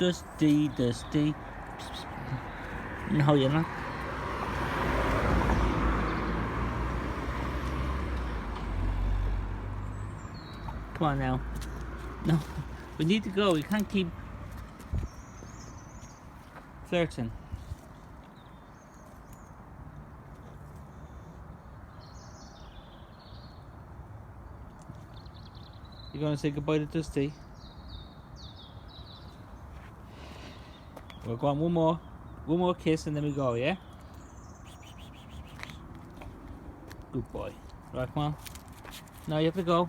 Dusty, Dusty. No, you're not. Come on now. No, we need to go. We can't keep flirting. You gonna say goodbye to Dusty? We'll go on one more kiss and then we go, yeah? Good boy. Right, come on. Now you have to go.